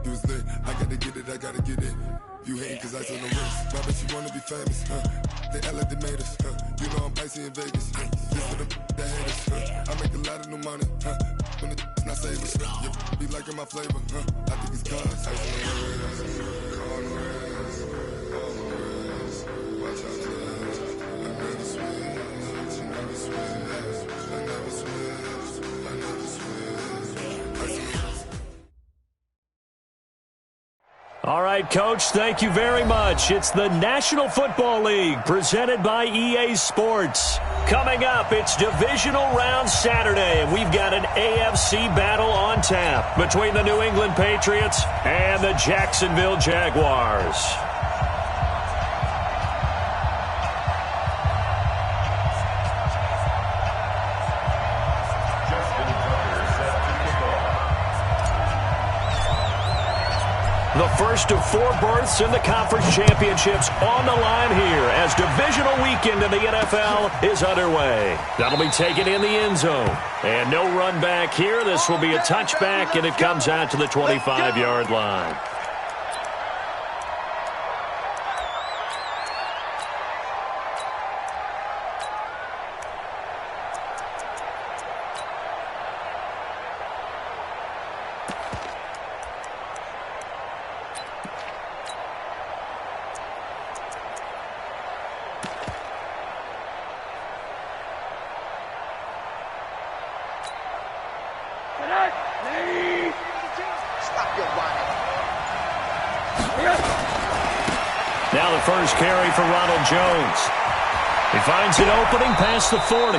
You was lit. I gotta get it, I gotta get it. You hate cause I on the wrist. My bitch, you wanna be famous, They act like they made us, You know I'm icy in Vegas, Just for the haters, I make a lot of new money, When it's not savers, Be liking my flavor, I think it's cause I on the wrist, on the wrist, on the wrist. Watch out for this. I never switch, I never switch, I never switch, I never switch. All right, Coach, thank you very much. It's the National Football League presented by EA Sports. Coming up, it's Divisional Round Saturday, and we've got an AFC battle on tap between the New England Patriots and the Jacksonville Jaguars. The first of 4 berths in the conference championships on the line here as divisional weekend in the NFL is underway. That'll be taken in the end zone. And no run back here. This will be a touchback, and it comes out to the 25-yard line. Now the first carry for Ronald Jones. He finds an opening past the 40.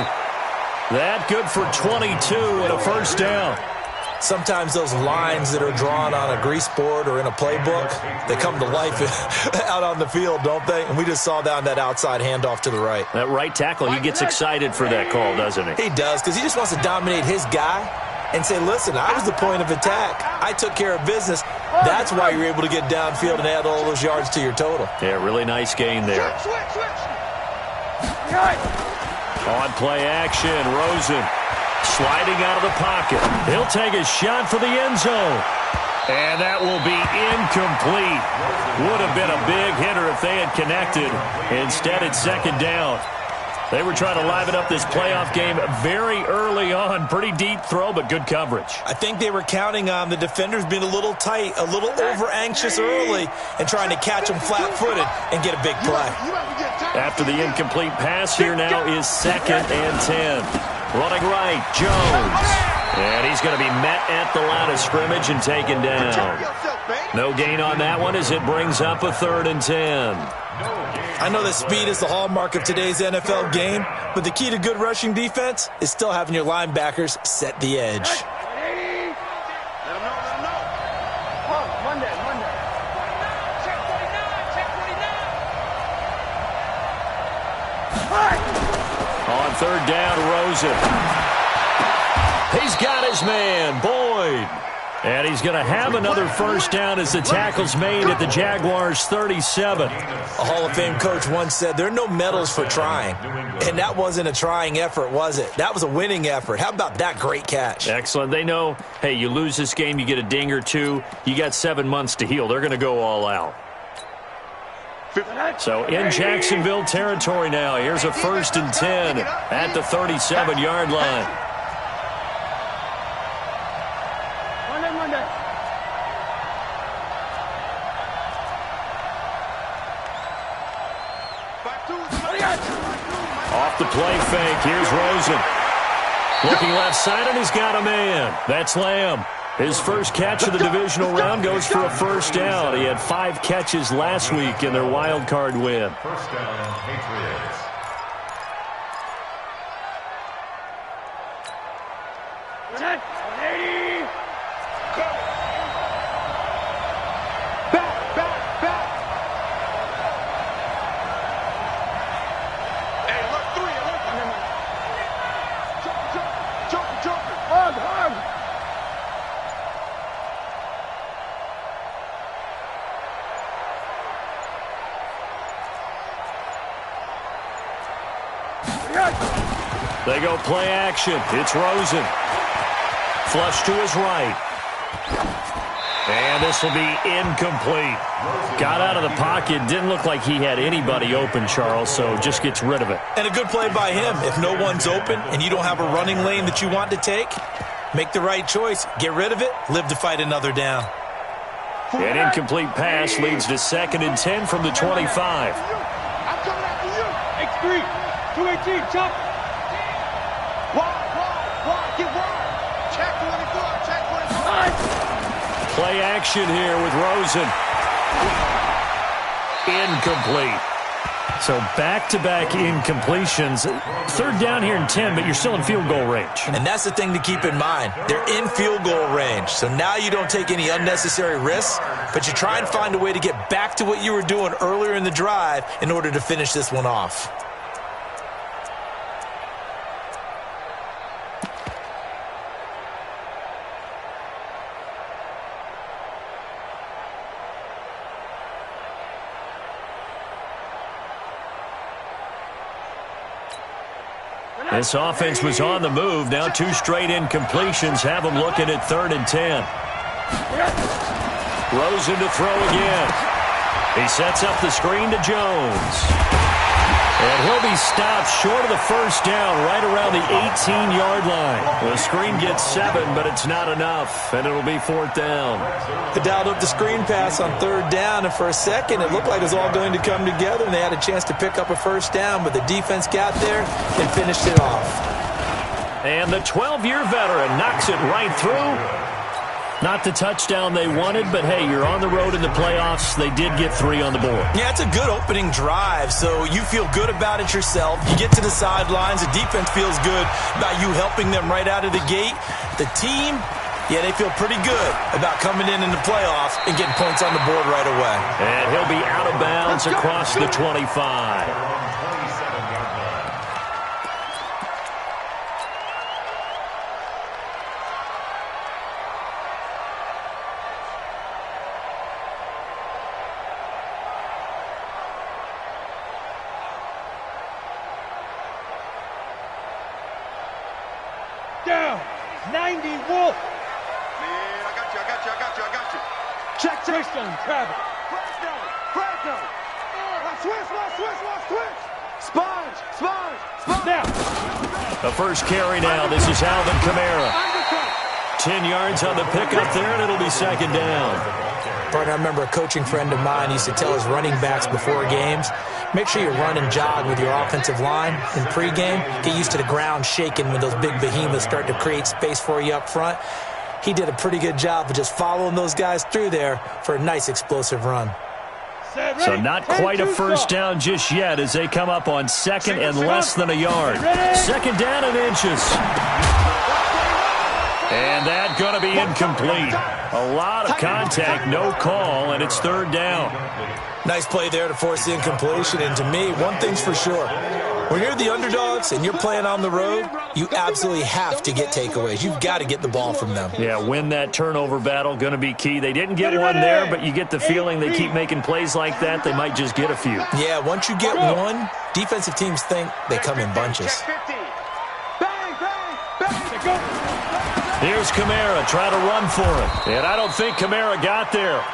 That good for 22 and a first down. Sometimes those lines that are drawn on a grease board or in a playbook, they come to life out on the field, don't they? And we just saw down that outside handoff to the right. That right tackle, he gets excited for that call, doesn't he? He does, because he just wants to dominate his guy and say, listen, I was the point of attack. I took care of business. That's why you're able to get downfield and add all those yards to your total. Yeah, really nice gain there. On play action, Rosen sliding out of the pocket. He'll take a shot for the end zone. And that will be incomplete. Would have been a big hitter if they had connected. Instead, it's second down. They were trying to liven up this playoff game very early on. Pretty deep throw, but good coverage. I think they were counting on the defenders being a little tight, a little over-anxious early, and trying to catch them flat-footed and get a big play. After the incomplete pass, here now is 2nd and 10. Running right, Jones. And he's going to be met at the line of scrimmage and taken down. No gain on that one as it brings up a 3rd and 10. I know that speed is the hallmark of today's NFL game, but the key to good rushing defense is still having your linebackers set the edge. On 3rd down, Rosen. He's got his man, Boyd. And he's going to have another first down as the tackle's made at the Jaguars' 37. A Hall of Fame coach once said, there are no medals for trying. And that wasn't a trying effort, was it? That was a winning effort. How about that great catch? Excellent. They know, hey, you lose this game, you get a ding or two. You got 7 months to heal. They're going to go all out. So in Jacksonville territory now, here's a 1st and 10 at the 37-yard line. Off the play fake, here's Rosen. Looking left side, and he's got a man. That's Lamb. His first catch of the divisional round goes for a first down. He had 5 catches last week in their wild card win. First down, Patriots. They go play action. It's Rosen. Flush to his right. And this will be incomplete. Got out of the pocket. Didn't look like he had anybody open, Charles, so just gets rid of it. And a good play by him. If no one's open and you don't have a running lane that you want to take, make the right choice. Get rid of it. Live to fight another down. An incomplete pass leads to 2nd and 10 from the 25. I'm coming after you. X3, 218, chop. Wide, get wide. Check 24, check 24. Play action here with Rosen. Incomplete. So back-to-back incompletions. 3rd down here and 10, but you're still in field goal range. And that's the thing to keep in mind. They're in field goal range. So now you don't take any unnecessary risks, but you try and find a way to get back to what you were doing earlier in the drive in order to finish this one off. This offense was on the move. Now 2 straight incompletions have them looking at 3rd and 10. Rosen to throw again. He sets up the screen to Jones. And he'll be stopped short of the 1st down right around the 18-yard line. The screen gets 7, but it's not enough, and it'll be 4th down. They dialed up the screen pass on 3rd down, and for a second it looked like it was all going to come together, and they had a chance to pick up a 1st down, but the defense got there and finished it off. And the 12-year veteran knocks it right through. Not the touchdown they wanted, but hey, you're on the road in the playoffs. They did get 3 on the board. Yeah, it's a good opening drive, so you feel good about it yourself. You get to the sidelines. The defense feels good about you helping them right out of the gate. The team, yeah, they feel pretty good about coming in the playoffs and getting points on the board right away. And he'll be out of bounds across the 25. Down, 90 Wolf. Man, I got you. Check, Stone, Travis. Fresno. Switch. Sponge. Now. The first carry now. This is Alvin Kamara. 10 yards on the pickup there, and it'll be 2nd down. Partner, I remember a coaching friend of mine used to tell his running backs before games, make sure you run and jog with your offensive line in pregame. Get used to the ground shaking when those big behemoths start to create space for you up front. He did a pretty good job of just following those guys through there for a nice explosive run. So not quite a 1st down just yet as they come up on 2nd and less than a yard. 2nd down and inches. And that's going to be incomplete. A lot of contact, no call, and it's 3rd down. Nice play there to force the incompletion. And to me, one thing's for sure. When you're the underdogs and you're playing on the road, you absolutely have to get takeaways. You've got to get the ball from them. Yeah, win that turnover battle, going to be key. They didn't get one there, but you get the feeling they keep making plays like that, they might just get a few. Yeah, once you get one, defensive teams think they come in bunches. Here's Kamara trying to run for it. And I don't think Kamara got there.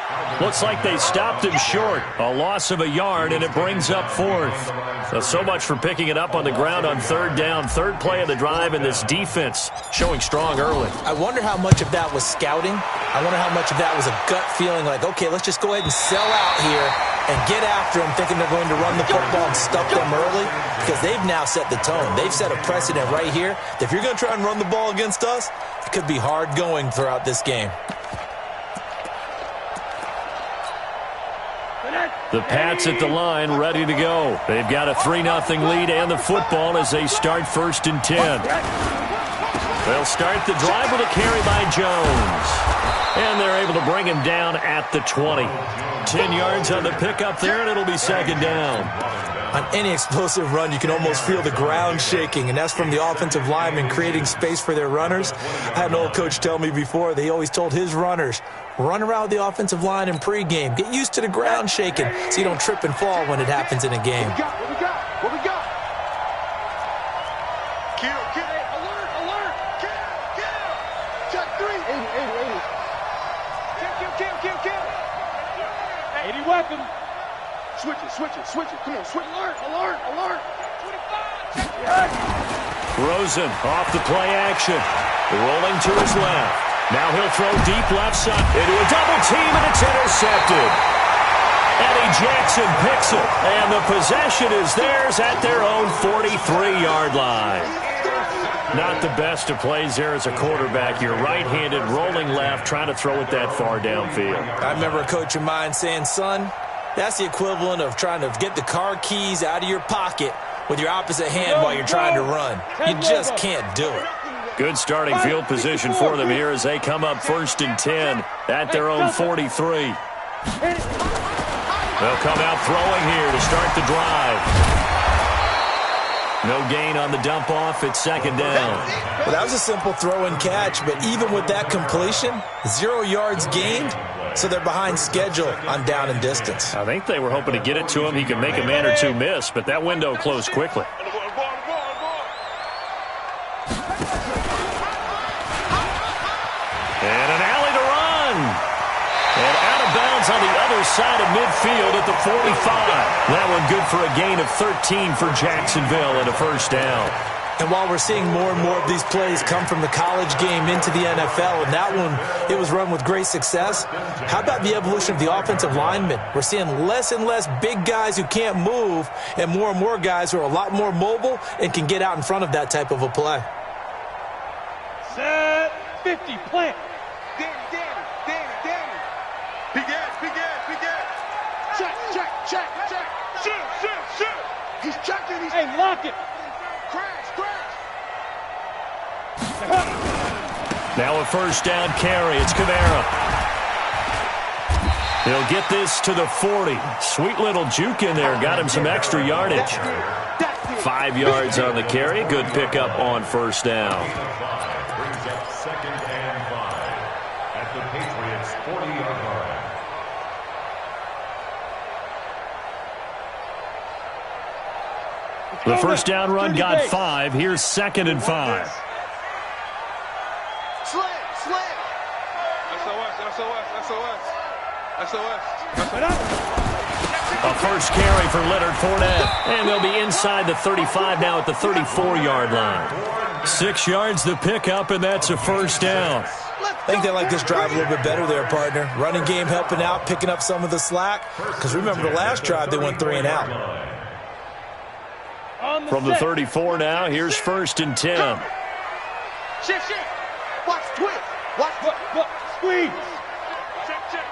Looks like they stopped him short. A loss of a yard, and it brings up 4th. So much for picking it up on the ground on 3rd down. 3rd play of the drive, and this defense showing strong early. I wonder how much of that was scouting. I wonder how much of that was a gut feeling like, okay, let's just go ahead and sell out here and get after them, thinking they're going to run the football and stuff them early, because they've now set the tone. They've set a precedent right here. If you're going to try and run the ball against us, it could be hard going throughout this game. The Pats at the line, ready to go. They've got a 3-0 lead and the football as they start 1st and 10. They'll start the drive with a carry by Jones. And they're able to bring him down at the 20. 10 yards on the pickup there, and it'll be 2nd down. On any explosive run, you can almost feel the ground shaking, and that's from the offensive linemen creating space for their runners. I had an old coach tell me before, they always told his runners, run around the offensive line in pregame. Get used to the ground shaking so you don't trip and fall when it happens in a game. What we got? Kill. Alert. Kill. Check 3. 80. Kill. check him. Switch it, switch it, switch it. Come on, switch. Alert, alert, alert. 25, check it. Rosen off the play action. Rolling to his left. Now he'll throw deep left side into a double team, and it's intercepted. Eddie Jackson picks it, and the possession is theirs at their own 43-yard line. Not the best of plays there as a quarterback. You're right-handed, rolling left, trying to throw it that far downfield. I remember a coach of mine saying, son, that's the equivalent of trying to get the car keys out of your pocket with your opposite hand while you're trying to run. You just can't do it. Good starting field position for them here as they come up 1st and 10 at their own 43. They'll come out throwing here to start the drive. No gain on the dump off. It's 2nd down. Well, that was a simple throw and catch, but even with that completion, 0 yards gained, so they're behind schedule on down and distance. I think they were hoping to get it to him. He could make a man or two miss, but that window closed quickly. And an alley to run. And out of bounds on the other side of midfield at the 45. That one good for a gain of 13 for Jacksonville and a 1st down. And while we're seeing more and more of these plays come from the college game into the NFL, and that one, it was run with great success, how about the evolution of the offensive linemen? We're seeing less and less big guys who can't move and more guys who are a lot more mobile and can get out in front of that type of a play. Set 50, plant. Danny. Big ass. Check. Shoot. He's checking. Hey, lock it. Crash. Now a 1st down carry. It's Kamara. He'll get this to the 40. Sweet little juke in there. Got him some extra yardage. 5 yards on the carry. Good pickup on 1st down. Brings up 2nd and 5 at the Patriots' 40-yard line. The 1st down run got 5. Here's 2nd and 5. Slam. SOS. A 1st carry for Leonard Fournette. And they'll be inside the 35 now at the 34-yard line. 6 yards the pickup, and that's a 1st down. I think they like this drive a little bit better there, partner. Running game helping out, picking up some of the slack. Because remember, the last drive, they went 3 and out. From the 34 now, here's 1st and 10. Shit. Watch twist. What? Squeeze. Check.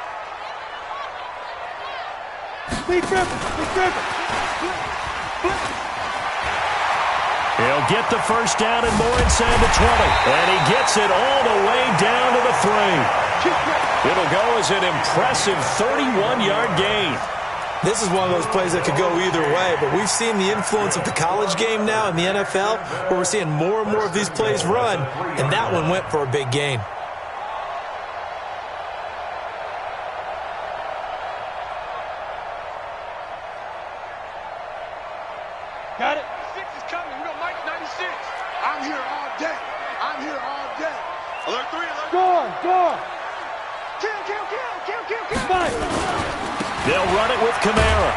Big dribble. He'll get the 1st down and more inside the 20. And he gets it all the way down to the 3. It'll go as an impressive 31-yard gain. This is one of those plays that could go either way, but we've seen the influence of the college game now in the NFL, where we're seeing more and more of these plays run, and that one went for a big gain. Got it. 6 is coming. We got Mike 96. I'm here all day. Alert 3. Go. Kill. Mike. They'll run it with Kamara.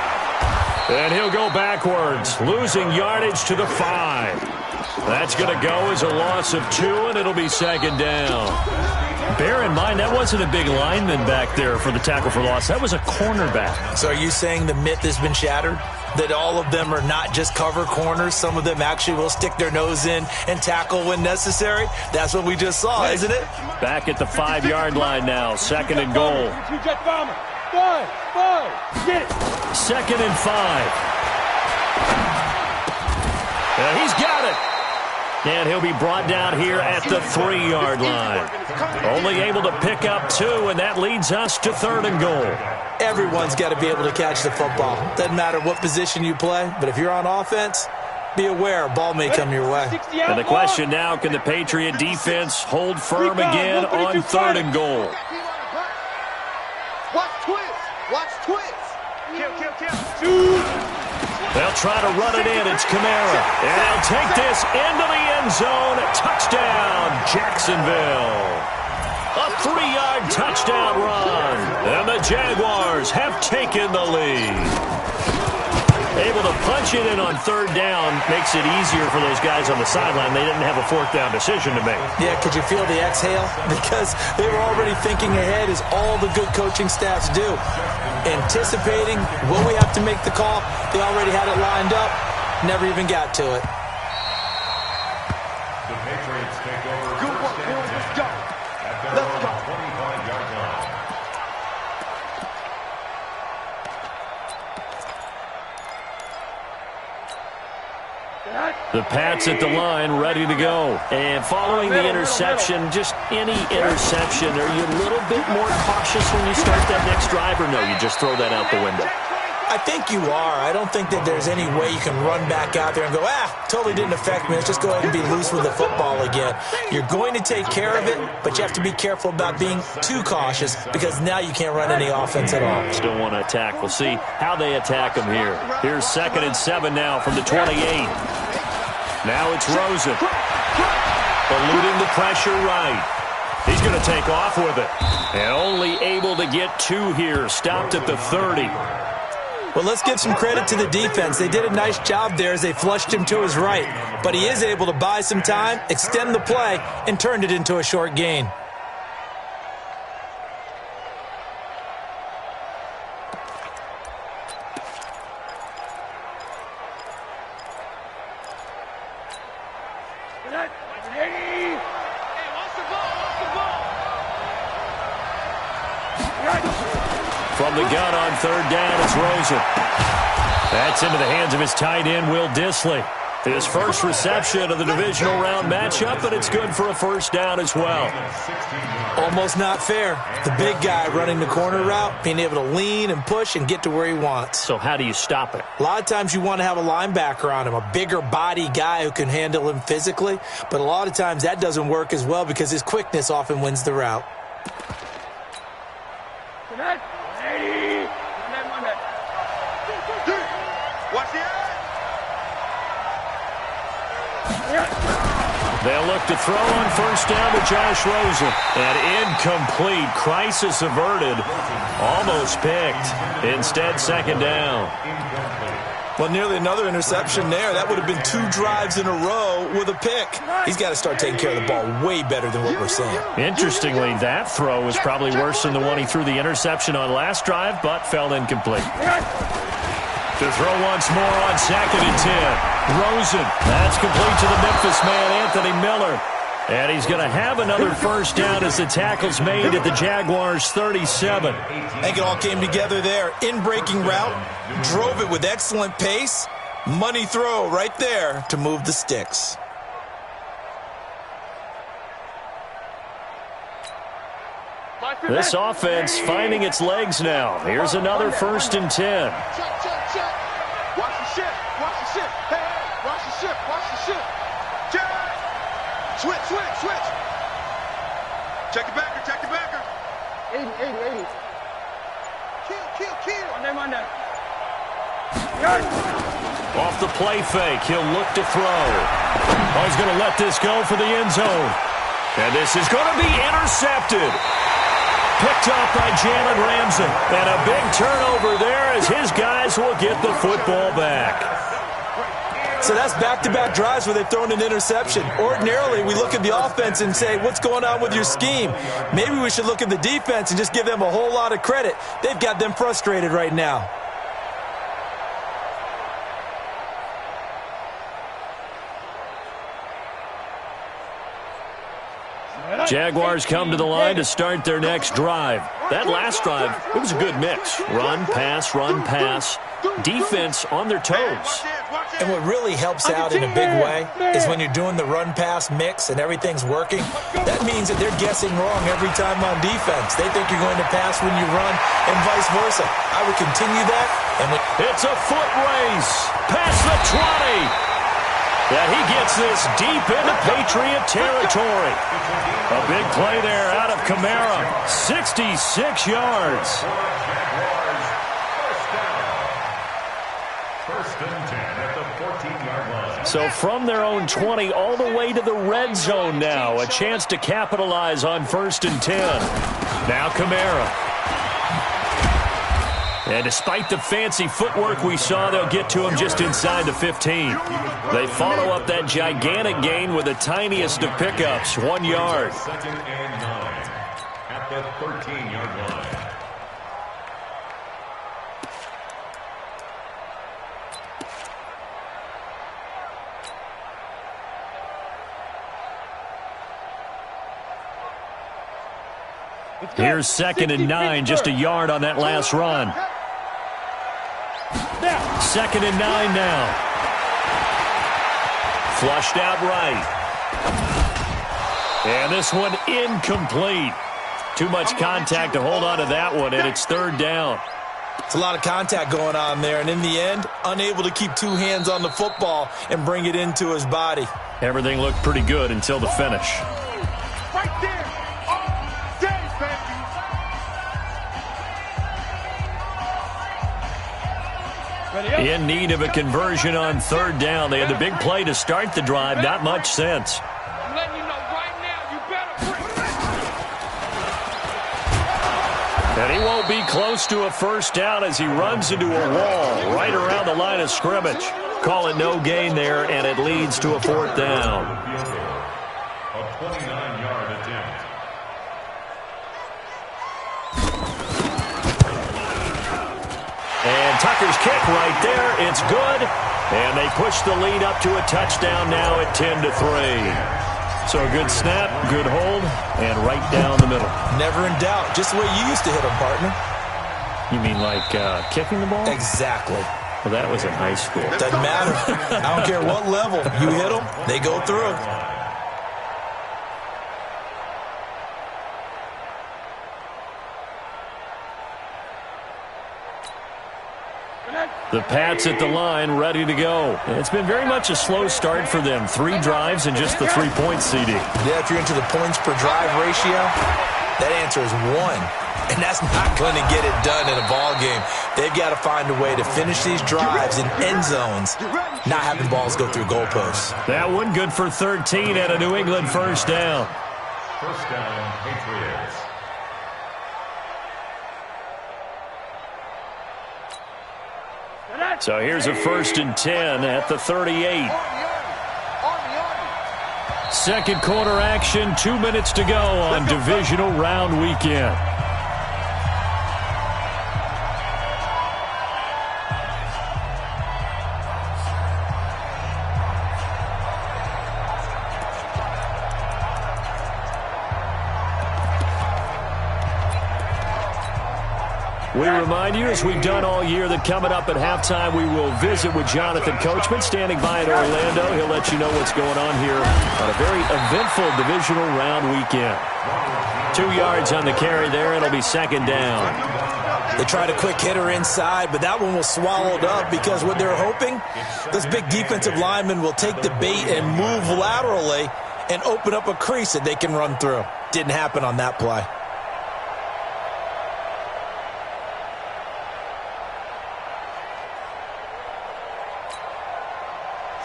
And he'll go backwards, losing yardage to the 5. That's going to go as a loss of 2, and it'll be 2nd down. Bear in mind, that wasn't a big lineman back there for the tackle for loss. That was a cornerback. So are you saying the myth has been shattered? That all of them are not just cover corners? Some of them actually will stick their nose in and tackle when necessary? That's what we just saw, isn't it? Back at the 5-yard line now, 2nd and goal. Get it. 2nd and 5. And he's got it. And he'll be brought down here at the 3-yard line. Only able to pick up 2, and that leads us to 3rd and goal. Everyone's got to be able to catch the football. Doesn't matter what position you play, but if you're on offense, be aware a ball may come your way. And the question now, can the Patriot defense hold firm again on 3rd and goal? Watch twist. Kill. They'll try to run it in. It's Kamara. And they'll take this into the end zone. Touchdown, Jacksonville. A 3-yard touchdown run. And the Jaguars have taken the lead. Able to punch it in on third down makes it easier for those guys on the sideline. They didn't have a fourth down decision to make. Yeah, could you feel the exhale? Because they were already thinking ahead, as all the good coaching staffs do. Anticipating, will we have to make the call? They already had it lined up. Never even got to it. The Patriots take over. Good work, boys. Let's go. Let's go. 25-yard line. The Pats at the line, ready to go. And following the interception, just any interception, are you a little bit more cautious when you start that next drive, or no, you just throw that out the window? I think you are. I don't think that there's any way you can run back out there and go, totally didn't affect me. Let's just go ahead and be loose with the football again. You're going to take care of it, but you have to be careful about being too cautious, because now you can't run any offense at all. Still want to attack. We'll see how they attack them here. Here's 2nd and 7 now from the 28. Now it's Rosen. Eluding the pressure right. He's going to take off with it. And only able to get 2 here. Stopped at the 30. Well, let's give some credit to the defense. They did a nice job there as they flushed him to his right. But he is able to buy some time, extend the play, and turned it into a short gain. From the gun on 3rd down, it's Rosen. That's into the hands of his tight end, Will Dissly. His first reception of the divisional round matchup, and it's good for a first down as well. Almost not fair. The big guy running the corner route, being able to lean and push and get to where he wants. So how do you stop it? A lot of times you want to have a linebacker on him, a bigger body guy who can handle him physically. But a lot of times that doesn't work as well because his quickness often wins the route. Watch the eye. They'll look to throw on first down to Josh Rosen. And incomplete. Crisis averted. Almost picked. Instead, 2nd down. Well, nearly another interception there. That would have been 2 drives in a row with a pick. He's got to start taking care of the ball way better than what we're seeing. Interestingly, that throw was probably worse than the one he threw the interception on last drive, but fell incomplete. To throw once more on 2nd and 10. Rosen. That's complete to the Memphis man, Anthony Miller. And he's going to have another first down as the tackle's made at the Jaguars' 37. I think it all came together there. In-breaking route, drove it with excellent pace. Money throw right there to move the sticks. This offense finding its legs now. Here's another 1st and 10. Check, check, check. Watch the ship. Watch the ship. Hey, hey. Watch the ship. Watch the ship. Check. Switch, switch, switch. Check the backer. Check the backer. 80. Kill. On there. Off the play fake, he'll look to throw. Oh, he's going to let this go for the end zone. And this is going to be intercepted. Picked up by Jalen Ramsey. And a big turnover there as his guys will get the football back. So that's back-to-back drives where they've thrown an interception. Ordinarily, we look at the offense and say, what's going on with your scheme? Maybe we should look at the defense and just give them a whole lot of credit. They've got them frustrated right now. Jaguars come to the line to start their next drive. That last drive, it was a good mix. Run, pass. Defense on their toes. And what really helps out in a big way is when you're doing the run-pass mix and everything's working, that means that they're guessing wrong every time on defense. They think you're going to pass when you run and vice versa. I would continue that. And it's a foot race past the 20. That he gets this deep into Patriot territory. A big play there out of Kamara. 66 yards. First and 10 at the 14-yard line. So from their own 20 all the way to the red zone now. A chance to capitalize on first and 10. Now Kamara. And despite the fancy footwork we saw, they'll get to him just inside the 15. They follow up that gigantic gain with the tiniest of pickups, 1 yard. Second and 9 at the 13-yard line. Here's second and 9, just a yard on that last run. Second and 9 now. Flushed out right. And this one incomplete. Too much contact to hold on to that one, and it's third down. It's a lot of contact going on there, and in the end, unable to keep two hands on the football and bring it into his body. Everything looked pretty good until the finish. Right there. All day, baby. In need of a conversion on third down. They had the big play to start the drive. Not much sense. I'm letting you know right now, you better bring. And he won't be close to a first down as he runs into a wall right around the line of scrimmage. Call it no gain there, and it leads to a fourth down. A 29-yard attempt. And Tucker's kick right there. It's good. And they push the lead up to a touchdown now at 10-3. So a good snap, good hold, and right down the middle. Never in doubt. Just the way you used to hit them, partner. You mean like kicking the ball? Exactly. Well, that was in high school. Doesn't matter. I don't care what level. You hit them, they go through. The Pats at the line, ready to go. It's been very much a slow start for them. 3 drives and just the 3-point CD. Yeah, if you're into the points per drive ratio, that answer is 1. And that's not going to get it done in a ball game. They've got to find a way to finish these drives in end zones, not having balls go through goalposts. That one good for 13 at a New England first down. First down, Patriots. So here's a first and 10 at the 38. Second quarter action, 2 minutes to go on divisional round weekend. We remind you, as we've done all year, that coming up at halftime, we will visit with Jonathan Coachman, standing by in Orlando. He'll let you know what's going on here on a very eventful divisional round weekend. 2 yards on the carry there, and it'll be second down. They tried a quick hitter inside, but that one was swallowed up because what they're hoping, this big defensive lineman will take the bait and move laterally and open up a crease that they can run through. Didn't happen on that play.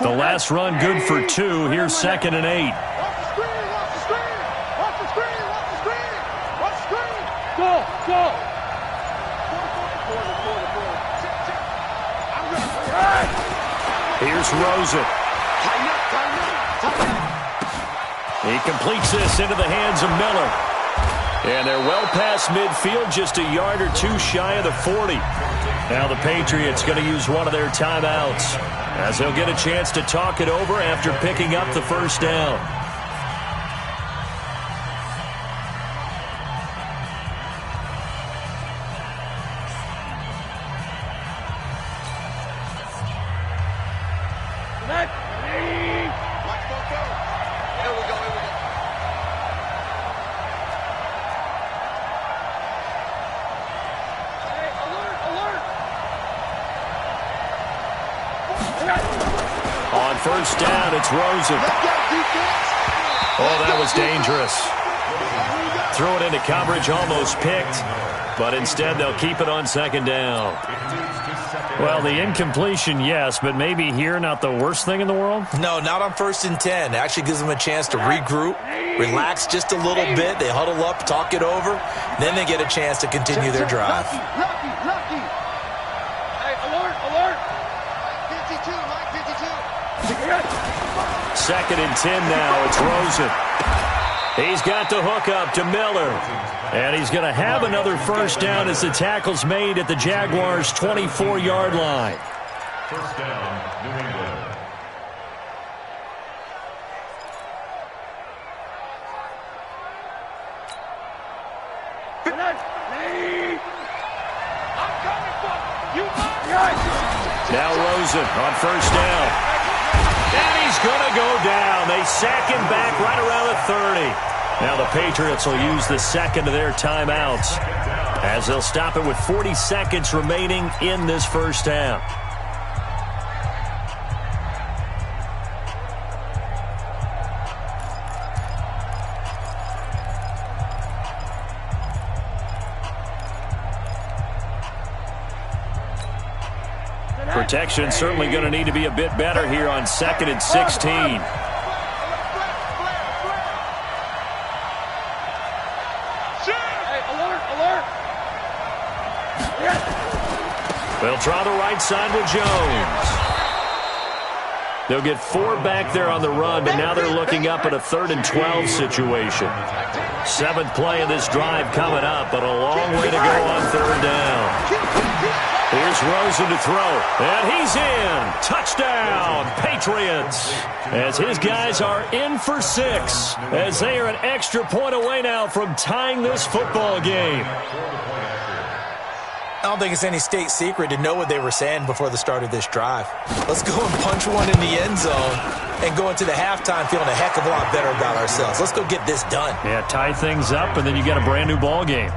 The last run good for 2. Here's second and 8. Watch the screen, watch the screen. Watch the screen, watch the screen. Watch the screen. Go, go. Here's Rosen. He completes this into the hands of Miller. And they're well past midfield, just a yard or 2 shy of the 40. Now the Patriots going to use one of their timeouts, as they'll get a chance to talk it over after picking up the first down. On first down, it's Rosen. Oh, that was dangerous. Throw it into coverage, almost picked. but instead they'll keep it on second down. Well, the incompletion, yes, but maybe here not the worst thing in the world? No, not on 1st and 10. It actually gives them a chance to regroup, relax just a little bit. They huddle up, talk it over. Then they get a chance to continue their drive. Lucky. Hey, alert. 52, Mike 52. 2nd and 10 now. It's Rosen. He's got the hook up to Miller. And he's going to have another first down as the tackle's made at the Jaguars' 24-yard line. First down, New England. Now Rosen on first down. And he's going to go down. They sack him back right around the 30. Now the Patriots will use the second of their timeouts as they'll stop it with 40 seconds remaining in this first half. Protection certainly going to need to be a bit better here on 2nd and 16. They'll try the right side with Jones. They'll get 4 back there on the run, but now they're looking up at a 3rd and 12 situation. 7th play of this drive coming up, but a long way to go on 3rd down. Here's Rosen to throw, and he's in. Touchdown, Patriots. As his guys are in for 6, as they are an extra point away now from tying this football game. I don't think it's any state secret to know what they were saying before the start of this drive. Let's go and punch one in the end zone and go into the halftime feeling a heck of a lot better about ourselves. Let's go get this done. Yeah, tie things up, and then you got a brand new ball game.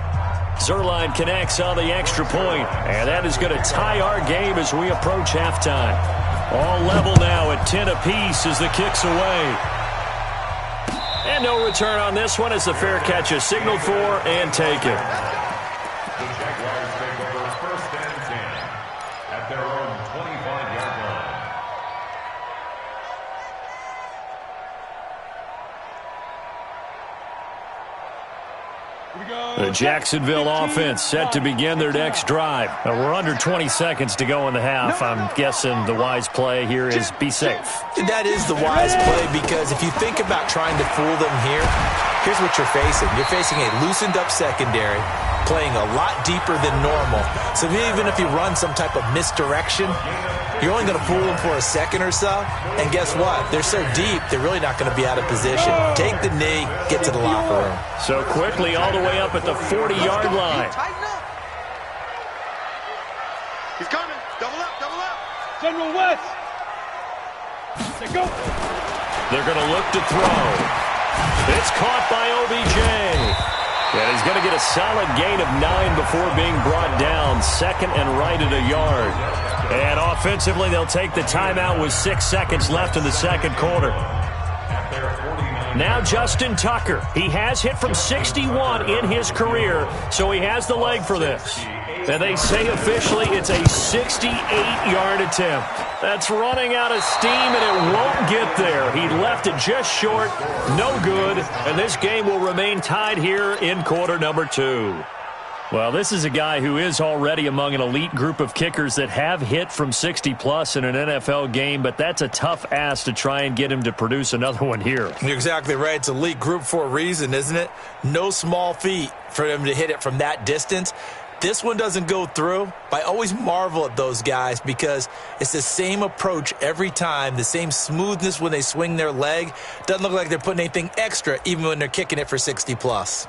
Zuerlein connects on the extra point, and that is going to tie our game as we approach halftime. All level now at 10 apiece as the kick's away. And no return on this one as the fair catch is signaled for and taken. The Jaguars take over 1st and 10 at their own 25-yard line. The Jacksonville offense set to begin their next drive. We're under 20 seconds to go in the half. I'm guessing the wise play here is be safe. That is the wise play, because if you think about trying to fool them here, here's what you're facing. You're facing a loosened up secondary, playing a lot deeper than normal. So even if you run some type of misdirection, you're only going to fool them for a second or so. And guess what? They're so deep, they're really not going to be out of position. Take the knee, get to the locker room. So quickly all the way up at the 40-yard line. He's coming. Double up. General West. They go. They're going to look to throw. It's caught by OBJ. And he's going to get a solid gain of 9 before being brought down. 2nd and right at a yard. And offensively, they'll take the timeout with 6 seconds left in the second quarter. Now Justin Tucker. He has hit from 61 in his career, so he has the leg for this. And they say officially it's a 68-yard attempt. That's running out of steam, and it won't get there. He left it just short, no good, and this game will remain tied here in quarter number 2. Well, this is a guy who is already among an elite group of kickers that have hit from 60-plus in an NFL game, but that's a tough ask to try and get him to produce another one here. You're exactly right. It's elite group for a reason, isn't it? No small feat for him to hit it from that distance. This one doesn't go through. I always marvel at those guys because it's the same approach every time, the same smoothness when they swing their leg. Doesn't look like they're putting anything extra even when they're kicking it for 60-plus.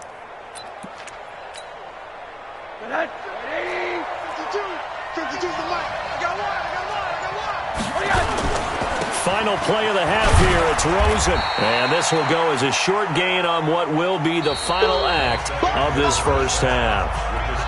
Final play of the half here. It's Rosen. And this will go as a short gain on what will be the final act of this first half.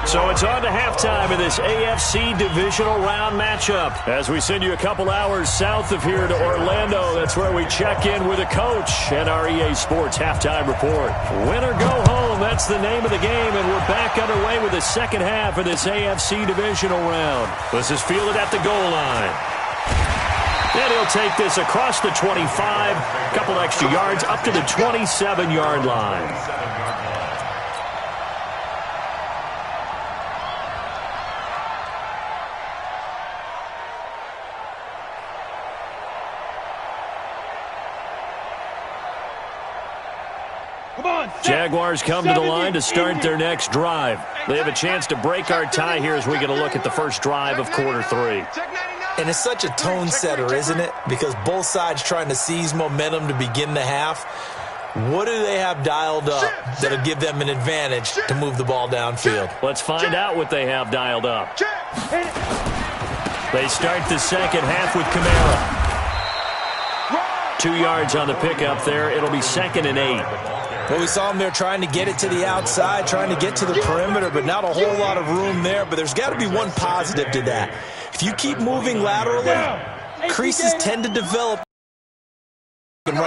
So it's on to halftime in this AFC divisional round matchup. As we send you a couple hours south of here to Orlando, that's where we check in with a coach and our EA Sports halftime report. Win or go home, that's the name of the game, and we're back underway with the second half of this AFC divisional round. This is fielded at the goal line. And he'll take this across the 25, a couple extra yards up to the 27-yard line. Jaguars come to the line to start their next drive. They have a chance to break our tie here as we get a look at the first drive of quarter 3. And it's such a tone setter, isn't it? Because both sides trying to seize momentum to begin the half. What do they have dialed up that'll give them an advantage to move the ball downfield? Let's find out what they have dialed up. They start the second half with Kamara. 2 yards on the pickup there. It'll be 2nd and 8. Well, we saw him there trying to get it to the outside, trying to get to the perimeter, but not a whole lot of room there. But there's got to be one positive to that. If you keep moving laterally, creases tend to develop and run it